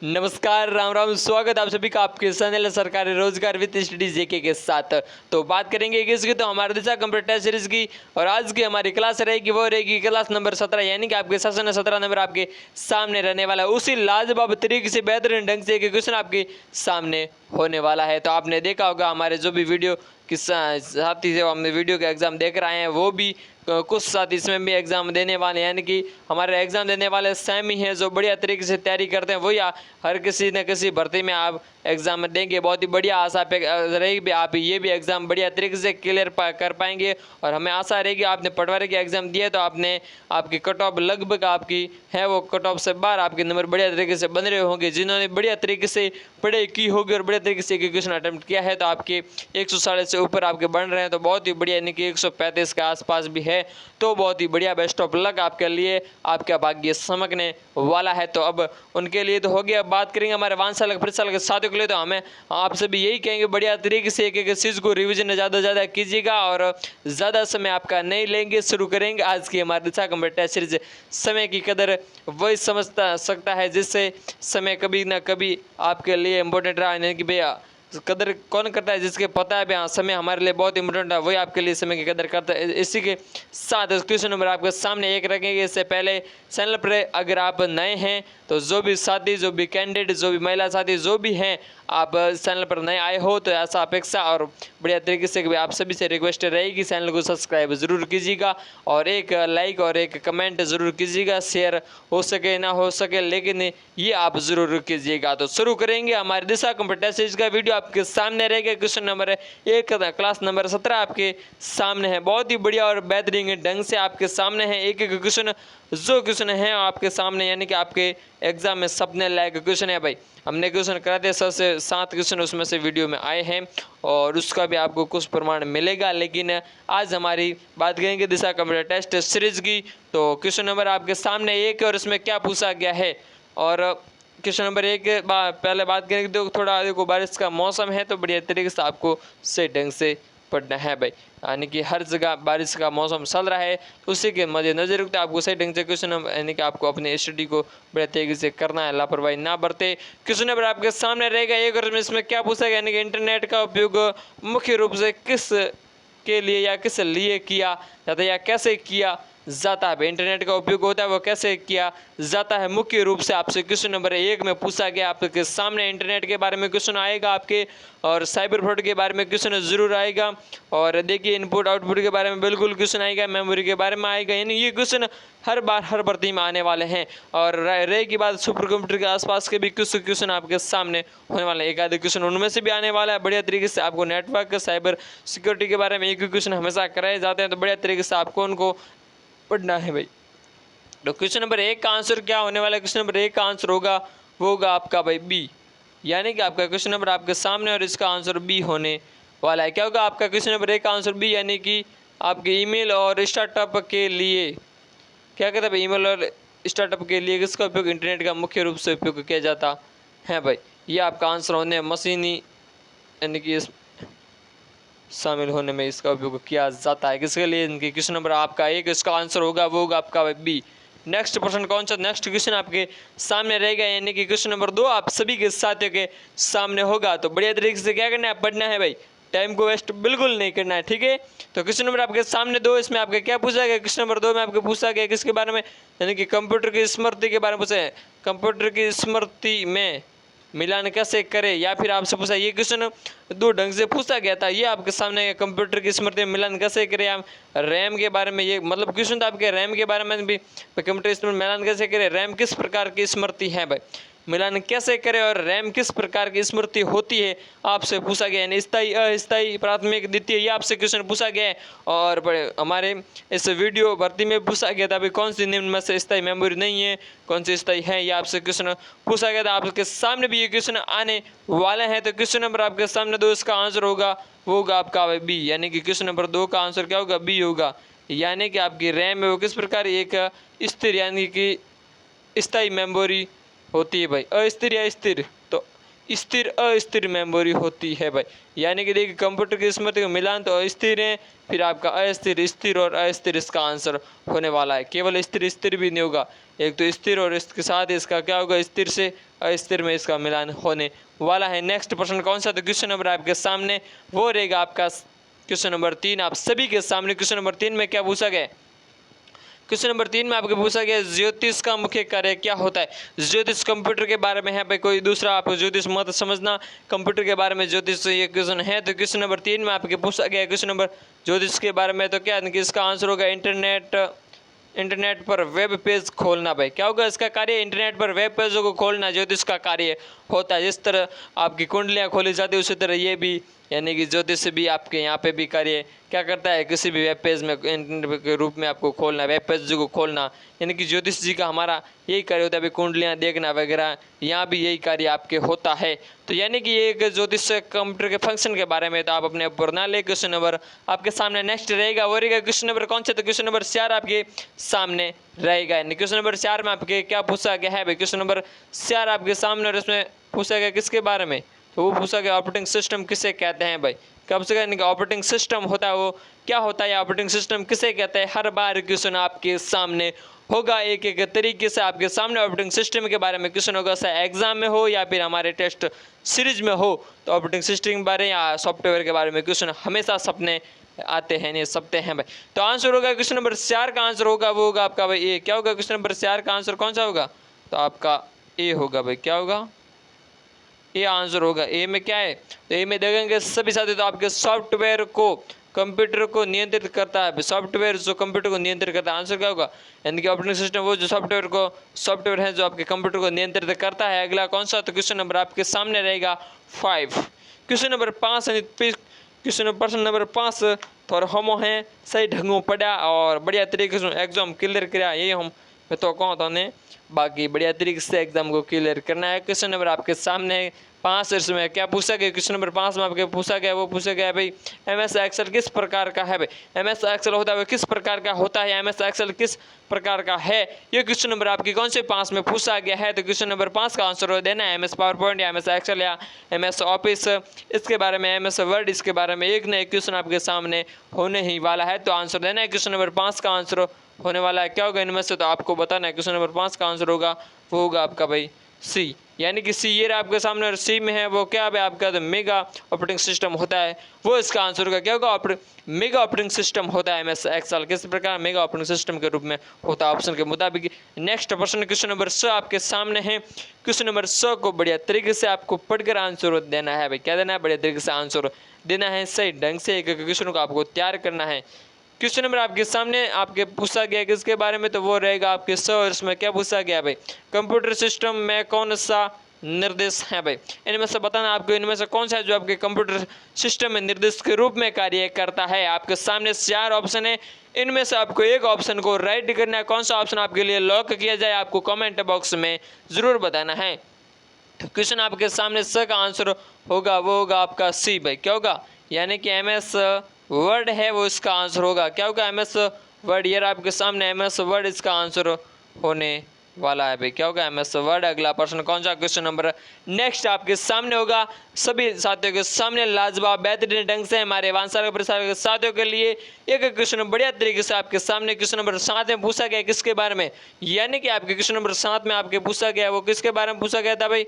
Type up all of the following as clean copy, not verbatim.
नमस्कार, राम राम। स्वागत आप सभी का आपके चैनल सरकारी रोजगार विद स्टडी जेके के साथ। तो बात करेंगे किसकी, तो हमारे दिशा कंप्यूटर सीरीज की। और आज की हमारी क्लास रहेगी वो रहेगी क्लास नंबर 17, यानी कि आपके सेशन 17 नंबर आपके सामने रहने वाला है। उसी लाजवाब तरीके से बेहतरीन ढंग से एक क्वेश्चन आपके सामने होने वाला है। तो आपने देखा होगा हमारे जो भी वीडियो किस साथी से हमने वीडियो का एग्जाम देख रहे हैं, वो भी कुछ साथी इसमें भी एग्जाम देने वाले हैं, यानी कि हमारे एग्जाम देने वाले सेम ही हैं जो बढ़िया तरीके से तैयारी करते हैं। वही हर किसी न किसी भर्ती में आप एग्जाम देंगे, बहुत ही बढ़िया आशा पे रहेगी आप ये भी एग्जाम बढ़िया तरीके से क्लियर कर पाएंगे। और हमें आशा रहेगी आपने पटवारी के एग्जाम दिए तो आपने आपकी कट ऑफ लगभग आपकी है वो कट ऑफ से बाहर आपके नंबर बढ़िया तरीके से बन रहे होंगे। जिन्होंने बढ़िया तरीके से पढ़ाई की होगी और बढ़िया तरीके से क्वेश्चन अटेम्प्ट किया है तो आपके 160 से ऊपर आपके बन रहे हैं, तो बहुत ही बढ़िया, यानी कि 135 के आसपास भी है। तो बहुत ही बढ़िया, बेस्ट ऑफ लक आपके लिए, आपका भाग्य चमकने वाला है। तो अब उनके लिए तो हो गया। बात करेंगे हमारे वांछा प्रसाल के साथियों के लिए, तो हमें आपसे भी यही कहेंगे बढ़िया तरीके से एक एक चीज़ को रिविजन ज़्यादा से ज़्यादा कीजिएगा और ज़्यादा समय आपका नहीं लेंगे। शुरू करेंगे आज की हमारी दिशा कंप्यूटर सीरीज। समय की कदर वही समझता सकता है जिससे समय कभी ना कभी आपके लिए इम्पोर्टेंट रहा, यानी कि भैया कदर कौन करता है जिसके पता है भैया समय हमारे लिए बहुत इंपॉर्टेंट है, वही आपके लिए समय की कदर करता है। इसी के साथ क्वेश्चन नंबर आपके सामने एक रखेंगे। इससे पहले चैनल पर अगर आप नए हैं तो जो भी साथी, जो भी कैंडिडेट, जो भी महिला साथी जो भी हैं, आप चैनल पर नए आए हो तो ऐसा अपेक्षा और बढ़िया तरीके से आप सभी से रिक्वेस्ट रहेगी चैनल को सब्सक्राइब जरूर कीजिएगा और एक लाइक और एक कमेंट जरूर कीजिएगा। शेयर हो सके ना हो सके लेकिन ये आप जरूर कीजिएगा। तो शुरू करेंगे हमारे दिशा कंप्यूटर सीरीज का। वीडियो आपके सामने रहेगा। क्वेश्चन नंबर एक क्लास नंबर 17 आपके सामने है। बहुत ही बढ़िया और बेहतरीन ढंग से आपके सामने है एक एक क्वेश्चन, जो क्वेश्चन है आपके सामने, यानी कि आपके एग्जाम में सपने लायक क्वेश्चन है भाई। हमने क्वेश्चन कराते 6 से 7 क्वेश्चन उसमें से वीडियो में आए हैं और उसका भी आपको कुछ प्रमाण मिलेगा। लेकिन आज हमारी बात करेंगे दिशा कंप्यूटर टेस्ट सीरीज की। तो क्वेश्चन नंबर आपके सामने एक है और इसमें क्या पूछा गया है। और क्वेश्चन नंबर एक पहले बात करेंगे तो थोड़ा देखो बारिश का मौसम है तो बढ़िया तरीके से आपको सही ढंग से पढ़ना है भाई, यानी कि हर जगह बारिश का मौसम चल रहा है तो उसी के मद्देनजर रखते आपको सही ढंग से क्वेश्चन, यानी कि आपको अपने स्टडी को बड़े तरीके से करना है, लापरवाही ना बरते। क्वेश्चन नंबर आपके सामने रहेगा एक और इसमें क्या पूछा गया, यानी कि इंटरनेट का उपयोग मुख्य रूप से किस के लिए या किस लिए किया जाता है या कैसे किया जाता है। इंटरनेट का उपयोग होता है वो कैसे किया जाता है मुख्य रूप से आपसे क्वेश्चन नंबर एक में पूछा गया। आपके सामने इंटरनेट के बारे में क्वेश्चन आएगा आपके, और साइबर फ्रॉड के बारे में क्वेश्चन जरूर आएगा। और देखिए इनपुट आउटपुट के बारे में बिल्कुल क्वेश्चन आएगा, मेमोरी के बारे में आएगा, यानी ये क्वेश्चन हर बार हर भर्ती में आने वाले हैं। और रहे की बात सुपर कंप्यूटर के आसपास के भी कुछ क्वेश्चन आपके सामने होने वाले हैं। एक आधे क्वेश्चन उनमें से भी आने वाला है। बढ़िया तरीके से आपको नेटवर्क साइबर सिक्योरिटी के बारे में एक क्वेश्चन हमेशा कराए जाते हैं, तो बढ़िया तरीके से आपको उनको पढ़ना है भाई। तो क्वेश्चन नंबर एक का आंसर क्या होने वाला है, क्वेश्चन नंबर एक का आंसर होगा वो होगा आपका भाई बी, यानी कि आपका क्वेश्चन नंबर आपके सामने और इसका आंसर बी होने वाला है। क्या होगा आपका क्वेश्चन नंबर एक का आंसर बी, यानी कि आपके ईमेल और स्टार्टअप के लिए क्या कहते हैं भाई, ईमेल और स्टार्टअप के लिए किसका उपयोग इंटरनेट का मुख्य रूप से उपयोग किया जाता है भाई। ये आपका आंसर होने मशीनी, यानी कि शामिल होने में इसका उपयोग किया जाता है। किसके लिए, इनके क्वेश्चन नंबर आपका एक इसका आंसर होगा वो होगा आपका बी। नेक्स्ट प्रश्न कौन सा, नेक्स्ट क्वेश्चन आपके सामने रहेगा, यानी कि क्वेश्चन नंबर 2 आप सभी के साथियों के सामने होगा। तो बढ़िया तरीके से क्या करना है, पढ़ना है भाई, टाइम को वेस्ट बिल्कुल नहीं करना है, ठीक है। तो क्वेश्चन नंबर आपके सामने 2, इसमें आपके क्या पूछा गया, क्वेश्चन नंबर 2 में आपको पूछा गया किसके बारे में, यानी कि कंप्यूटर की स्मृति के बारे में पूछा है। कंप्यूटर की स्मृति में मिलान कैसे करें, या फिर आपसे पूछा, ये क्वेश्चन 2 ढंग से पूछा गया था। ये आपके सामने कंप्यूटर की स्मृति में मिलान कैसे करें, आप रैम के बारे में, ये मतलब क्वेश्चन था आपके रैम के बारे में भी, कंप्यूटर स्मृति मिलान कैसे करें, रैम किस प्रकार की स्मृति है भाई, मिलान कैसे करें और रैम किस प्रकार की स्मृति होती है आपसे पूछा गया है। स्थायी, अस्थायी, प्राथमिक, द्वितीय, ये आपसे क्वेश्चन पूछा गया है। और बड़े हमारे इस वीडियो भर्ती में पूछा गया था अभी कौन सी निम्न में से स्थायी मेमोरी नहीं है, कौन सी स्थायी है, ये आपसे क्वेश्चन पूछा गया था। आपके सामने भी ये क्वेश्चन आने वाले हैं। तो क्वेश्चन नंबर आपके सामने 2 इसका आंसर होगा वो होगा आपका बी, यानी कि क्वेश्चन नंबर 2 का आंसर क्या होगा, बी होगा। यानी कि आपकी रैम है वो किस प्रकार एक स्थिर, यानी कि स्थायी मेमोरी होती है भाई, अस्थिर या स्थिर, तो स्थिर अस्थिर मेमोरी होती है भाई। यानी कि देखिए कंप्यूटर की स्मृति का मिलान तो अस्थिर है, फिर आपका अस्थिर, स्थिर और अस्थिर इसका आंसर होने वाला है। केवल स्थिर स्थिर भी नहीं होगा, एक तो स्थिर और इसके साथ इसका क्या होगा, स्थिर से अस्थिर में इसका मिलान होने वाला है। नेक्स्ट प्रश्न कौन सा, तो क्वेश्चन नंबर आपके सामने वो रहेगा आपका क्वेश्चन नंबर 3 आप सभी के सामने। क्वेश्चन नंबर 3 में क्या पूछा गया, क्वेश्चन नंबर 3 में आपको पूछा गया ज्योतिष का मुख्य कार्य क्या होता है। ज्योतिष कंप्यूटर के बारे में है भाई, कोई दूसरा आप ज्योतिष मत समझना, कंप्यूटर के बारे में ज्योतिष ये क्वेश्चन है। तो क्वेश्चन नंबर 3 में आपके पूछा गया क्वेश्चन नंबर ज्योतिष के बारे में, तो क्या इसका आंसर होगा इंटरनेट पर वेब पेज खोलना भाई। क्या होगा इसका कार्य, इंटरनेट पर वेब पेजों को खोलना ज्योतिष का कार्य होता है। जिस तरह आपकी कुंडलियाँ खोली जाती है उसी तरह ये भी, यानी कि ज्योतिष भी आपके यहाँ पे भी कार्य क्या करता है, किसी भी वेब पेज में इंटरनेट के रूप में आपको खोलना, वेब पेज को खोलना, यानी कि ज्योतिष जी का हमारा यही कार्य होता है, कुंडलियाँ देखना वगैरह, यहाँ भी यही कार्य आपके होता है। तो यानी कि ये एक ज्योतिष कंप्यूटर के फंक्शन के बारे में तो आप अपने ऊपर ना ले। क्वेश्चन नंबर आपके सामने नेक्स्ट रहेगा, वो रहेगा क्वेश्चन नंबर कौन सा, तो क्वेश्चन नंबर 4 आपके सामने रहेगा। यानी क्वेश्चन नंबर 4 में आपके क्या पूछा गया है भाई, क्वेश्चन नंबर 4 आपके सामने, और इसमें पूछा गया किसके बारे में, तो वो पूछा गया ऑपरेटिंग सिस्टम किसे कहते हैं भाई। कब से यानी कि ऑपरेटिंग सिस्टम होता है वो क्या होता है, ऑपरेटिंग सिस्टम किसे कहते हैं, हर बार क्वेश्चन आपके सामने होगा एक एक तरीके से आपके सामने ऑपरेटिंग सिस्टम के बारे में क्वेश्चन होगा, चाहे एग्जाम में हो या फिर हमारे टेस्ट सीरीज में हो, तो ऑपरेटिंग सिस्टम के बारे या सॉफ्टवेयर के बारे में क्वेश्चन हमेशा सपने आते हैं, नहीं सकते हैं भाई। तो आंसर होगा क्वेश्चन नंबर 4 का आंसर होगा वो होगा आपका भाई ए। क्या होगा क्वेश्चन नंबर 4 का आंसर कौन सा होगा, तो आपका ए होगा भाई। क्या होगा, ये आंसर होगा। ए में क्या है, तो ए में देखेंगे सभी साथी, तो आपके सॉफ्टवेयर को कंप्यूटर को नियंत्रित करता है, सॉफ्टवेयर जो कंप्यूटर को नियंत्रित करता है, आंसर क्या होगा, यानी कि ऑपरेटिंग सिस्टम वो जो सॉफ्टवेयर है जो आपके कंप्यूटर को नियंत्रित करता है। अगला कौन सा, तो क्वेश्चन नंबर आपके सामने रहेगा 5। क्वेश्चन नंबर 5 क्वेश्चन प्रश्न नंबर 5 थोड़ा हम हैं सही ढंगों पढ़ा और बढ़िया तरीके से एग्जाम क्लियर किया, यही हम मैं तो कहूँ तो ने बाकी बढ़िया तरीके से एग्जाम को क्लियर करना है। क्वेश्चन नंबर आपके सामने 5 इसमें क्या पूछा गया, क्वेश्चन नंबर 5 में आपके पूछा गया वो पूछा गया भाई एमएस एक्सेल किस प्रकार का है भाई। एमएस एक्सेल होता है किस प्रकार का होता है, एमएस एक्सेल किस प्रकार का है, ये क्वेश्चन नंबर आपकी कौन से 5 में पूछा गया है। तो क्वेश्चन नंबर 5 का आंसर देना है एमएस पावर पॉइंट या एमएस एक्सेल या एमएस ऑफिस, इसके बारे में एमएस वर्ड, इसके बारे में एक न एक क्वेश्चन आपके सामने होने ही वाला है। तो आंसर देना है क्वेश्चन नंबर 5 का आंसर होने वाला है क्या होगा इनमें से, तो आपको बताना है। क्वेश्चन नंबर 5 का आंसर होगा वो होगा आपका भाई सी, यानी कि सी ये आपके सामने और सी में है वो क्या है आपका, तो मेगा ऑपरेटिंग सिस्टम होता है, वो इसका आंसर होगा क्या होगा, मेगा ऑपरेटिंग सिस्टम होता है एमएस एक्सेल किस प्रकार मेगा ऑपरेटिंग सिस्टम के रूप में होता है ऑप्शन के मुताबिक। नेक्स्ट प्रश्न क्वेश्चन नंबर 6 आपके सामने है। क्वेश्चन नंबर 6 को बढ़िया तरीके से आपको पढ़कर आंसर देना है भाई, क्या देना है, बढ़िया तरीके से आंसर देना है, सही ढंग से एक क्वेश्चन को आपको तैयार करना है। क्वेश्चन नंबर आपके सामने आपके पूछा गया किसके बारे में, तो वो रहेगा आपके 100, इसमें क्या पूछा गया भाई, कंप्यूटर सिस्टम में कौन सा निर्देश है भाई, इनमें से बताना आपको इनमें से कौन सा है जो आपके कंप्यूटर सिस्टम में निर्देश के रूप में कार्य करता है। आपके सामने 4 ऑप्शन है, इनमें से आपको एक ऑप्शन को राइट करना है, कौन सा ऑप्शन आपके लिए लॉक किया जाए आपको कमेंट बॉक्स में जरूर बताना है। क्वेश्चन आपके सामने स का आंसर होगा वो होगा आपका सी भाई, क्या होगा, यानी कि एमएस वर्ड है वो इसका आंसर होगा, क्या होगा एमएस वर्ड, ये आपके सामने एमएस वर्ड इसका आंसर होने वाला है भाई, क्या होगा एमएस वर्ड। अगला प्रश्न कौन सा क्वेश्चन नंबर नेक्स्ट आपके सामने होगा, सभी साथियों के सामने लाजवाब बेहतरीन ढंग से हमारे वांसार प्रसार के साथियों के लिए एक क्वेश्चन बढ़िया तरीके से आपके सामने क्वेश्चन नंबर 7 में पूछा गया किसके बारे में, यानी कि आपके क्वेश्चन नंबर 7 में आपके पूछा गया वो किसके बारे में पूछा गया था भाई,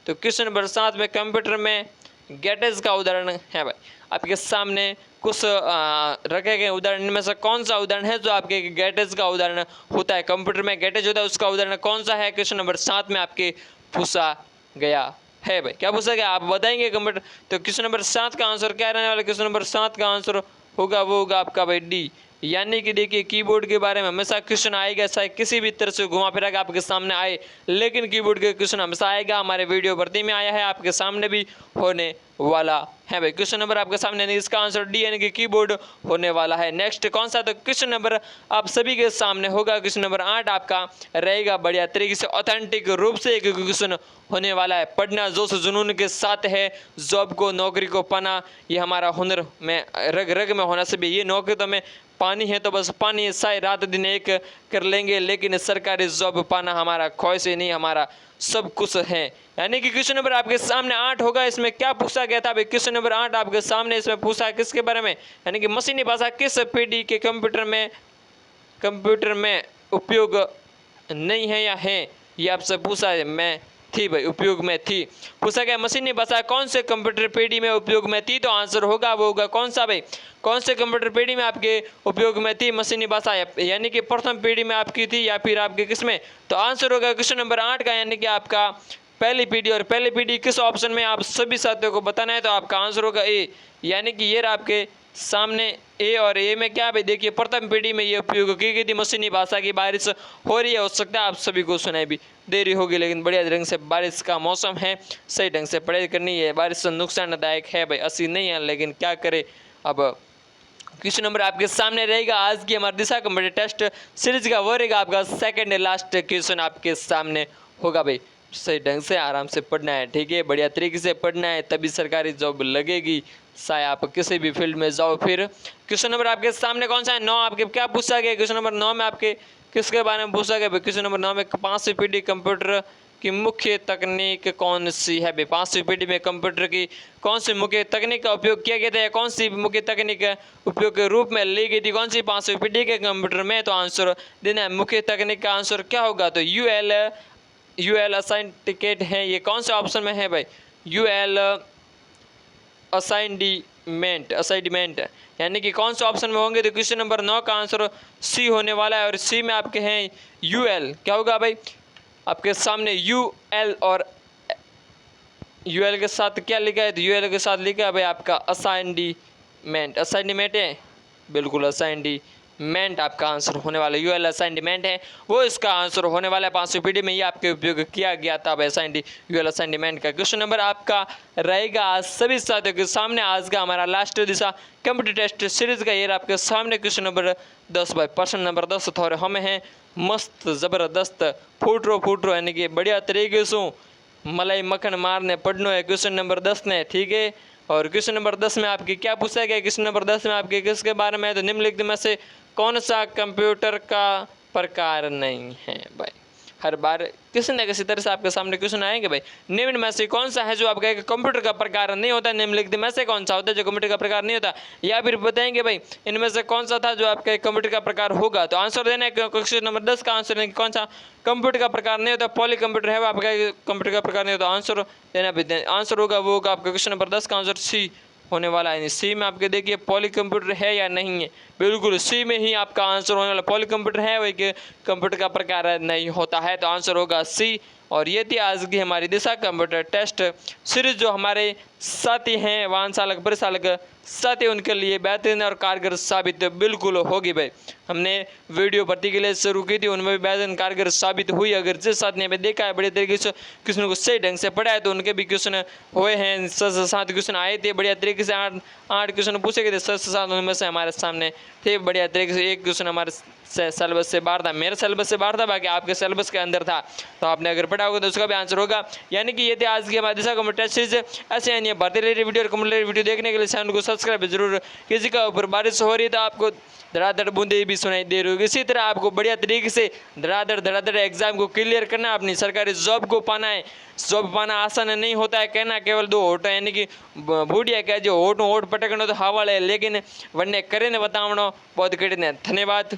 तो क्वेश्चन नंबर 7 में कंप्यूटर में गेटेज का उदाहरण है भाई। आपके सामने कुछ रखे गए उदाहरण, इनमें से कौन सा उदाहरण है जो आपके गेटेज का उदाहरण होता है, कंप्यूटर में गेटेज होता है उसका उदाहरण कौन सा है, क्वेश्चन नंबर 7 में आपके पूछा गया है भाई। क्या पूछा गया आप बताएंगे कंप्यूटर, तो क्वेश्चन नंबर 7 का आंसर क्या रहने वाला, क्वेश्चन नंबर 7 का आंसर होगा वो होगा आपका भाई डी, यानी कि देखिए कीबोर्ड के बारे में हमेशा क्वेश्चन आएगा, चाहे किसी भी तरह से घुमा फिरा के आपके सामने आए, लेकिन कीबोर्ड के क्वेश्चन हमेशा आएगा, हमारे वीडियो भर्ती में आया है, आपके सामने भी होने वाला है भाई। क्वेश्चन नंबर आपके सामने नहीं, इसका आंसर डी यानी कि कीबोर्ड होने वाला है। नेक्स्ट कौन सा, तो क्वेश्चन नंबर आप सभी के सामने होगा क्वेश्चन नंबर 8 आपका रहेगा बढ़िया तरीके से ऑथेंटिक रूप से एक क्वेश्चन होने वाला है। पढ़ना जोश जुनून के साथ है, जॉब को नौकरी को पाना ये हमारा हुनर में रग रग में होना से भी, ये नौकरी तो हमें पानी है तो बस पानी है, साए रात दिन एक कर लेंगे, लेकिन सरकारी जॉब पाना हमारा ख्वाहिश ही नहीं, हमारा सब कुछ है। यानी कि क्वेश्चन नंबर आपके सामने 8 होगा। इसमें क्या पूछा गया था भाई? क्वेश्चन नंबर 8 आपके सामने इसमें पूछा है किसके बारे में, यानी कि मशीनी भाषा किस पीढ़ी के कंप्यूटर में उपयोग नहीं है या है, ये आपसे पूछा है। मैं थी भाई, उपयोग में थी। पूछा गया मशीनी भाषा कौन से कंप्यूटर पीढ़ी में उपयोग में थी, तो आंसर होगा वो होगा कौन सा भाई? कौन से कंप्यूटर पीढ़ी में आपके उपयोग में थी मशीनी भाषा, यानी कि प्रथम पीढ़ी में आपकी थी या फिर आपके किसमें? तो आंसर होगा क्वेश्चन नंबर 8 का, यानी कि आपका पहली पीढ़ी। और पहली पीढ़ी किस ऑप्शन में आप सभी साथियों को बताना है, तो आपका आंसर होगा ए, यानी कि ये आपके सामने ए। और ए में क्या भाई? देखिए प्रथम पीढ़ी में ये उपयोग की गई थी मशीनी भाषा की। बारिश हो रही है, हो सकता है आप सभी को सुनाई भी देरी होगी, लेकिन बढ़िया ढंग से बारिश का मौसम है, सही ढंग से पढ़ाई करनी है। बारिश नुकसानदायक है भाई, असली नहीं है, लेकिन क्या करे। अब क्वेश्चन नंबर आपके सामने रहेगा आज की हमारे दिशा कंप्यूटर टेस्ट सीरीज का, वो रहेगा आपका सेकंड लास्ट क्वेश्चन आपके सामने होगा भाई। सही ढंग से आराम से पढ़ना है, ठीक है, बढ़िया तरीके से पढ़ना है, तभी सरकारी जॉब लगेगी, चाहे आप किसी भी फील्ड में जाओ। फिर क्वेश्चन नंबर आपके सामने कौन सा है? 9 आपके क्या पूछा गया? क्वेश्चन नंबर 9 में आपके किसके बारे में पूछा गया भाई? क्वेश्चन नंबर 9 में 5वीं पीढ़ी कंप्यूटर की मुख्य तकनीक कौन सी है भाई? 5वीं पीढ़ी में कंप्यूटर की कौन सी मुख्य तकनीक का उपयोग किया गया था, या कौन सी मुख्य तकनीक उपयोग के रूप में ली गई थी कौन सी 5वीं पीढ़ी के कंप्यूटर में? तो आंसर देना है। मुख्य तकनीक का आंसर क्या होगा? तो यूएल असाइंटिकेट है, ये कौन से ऑप्शन में है भाई? यूएल असाइनमेंट, यानी कि कौन से ऑप्शन में होंगे? तो क्वेश्चन नंबर 9 का आंसर सी होने वाला है। और सी में आपके हैं यूएल, क्या होगा भाई? आपके सामने यूएल, और यूएल के साथ क्या लिखा है? तो यूएल के साथ लिखा है भाई आपका असाइनमेंट है, बिल्कुल असाइनमेंट आपका आंसर होने वाला है। यूएल असाइनमेंट है, वो इसका आंसर होने वाला है। 5वीं पीढ़ी में ये आपके उपयोग किया गया था भाई यूएल असाइनमेंट का। क्वेश्चन नंबर आपका रहेगा आज सभी साथियों के सामने आज का हमारा लास्ट दिशा कंप्यूटर टेस्ट सीरीज का, ये आपके सामने क्वेश्चन नंबर 10 भाई। प्रश्न नंबर 10 थोड़े हमें हैं मस्त ज़बरदस्त फूटरो, यानी कि बढ़िया तरीके से मलाई मक्खन मारने पढ़नो है क्वेश्चन नंबर 10 ने, ठीक है। और क्वेश्चन नंबर 10 में आपकी क्या पूछा गया? क्वेश्चन नंबर 10 में आपके किसके बारे में है? तो निम्नलिखित में से कौन सा कंप्यूटर का प्रकार नहीं है भाई? हर बार किसी न किसी तरह से आपके सामने क्वेश्चन आएंगे भाई। निम्न में से कौन सा है जो आपका एक कंप्यूटर का प्रकार नहीं होता? निम्नलिखित में से कौन सा होता है जो कंप्यूटर का प्रकार नहीं होता? या फिर बताएंगे भाई इनमें से कौन सा था जो आपका एक कंप्यूटर का प्रकार होगा? तो आंसर देना है। क्वेश्चन नंबर 10 का आंसर है कि कौन सा कंप्यूटर का प्रकार नहीं होता? पॉली कंप्यूटर है वो आपका कंप्यूटर का प्रकार नहीं होता। आंसर देना भी, आंसर होगा वो होगा आपका क्वेश्चन नंबर 10 का आंसर सी होने वाला है। सी में आपके देखिए पॉली कंप्यूटर है या नहीं है, बिल्कुल सी में ही आपका आंसर होने वाला। पॉली कंप्यूटर है वही कि कंप्यूटर का प्रकार नहीं होता है, तो आंसर होगा सी। और ये थी आज की हमारी दिशा कंप्यूटर टेस्ट सीरीज। जो हमारे साथी हैं वाहन चालक परिचालक साथी, उनके लिए बेहतरीन और कारगर साबित बिल्कुल होगी भाई। हमने वीडियो भर्ती के लिए शुरू की थी, उनमें भी बेहतरीन कारगर साबित हुई। अगर जिस साथ ने हमें देखा है बड़े तरीके से क्वेश्चन को सही ढंग से पढ़ा है, तो उनके भी क्वेश्चन हुए हैं। 7 क्वेश्चन आए थे बढ़िया तरीके से, 8 क्वेश्चन पूछे गए थे, 7 उनमें से हमारे सामने थे बढ़िया तरीके से। एक क्वेश्चन हमारे सिलेबस से बाहर था, मेरे सिलेबस से बाहर था, बाकी आपके सिलेबस के अंदर था, तो आपने अगर पढ़ा होगा तो उसका भी आंसर होगा। यानी कि ये थे आज की हमारी दिशा कंप्यूटर टेस्ट सीरीज। ऐसे यानी भर्ती रिलेटेड वीडियो और कंप्यूटर वीडियो देखने के लिए चैनल को सब्सक्राइब जरूर कीजिए। का ऊपर बारिश हो रही है तो आपको धड़ाधड़ बूंदे भी सुनाई दे रही होगी। इसी तरह आपको बढ़िया तरीके से धड़ाधड़ एग्जाम को क्लियर करना है, अपनी सरकारी जॉब को पाना है। जॉब पाना आसान नहीं होता है, कहना केवल 2 होट है, यानी कि बूढ़िया कह जो होट पटकनो तो हवाले, लेकिन वन्ने करे न बतावनो बहुत कठिन है। धन्यवाद।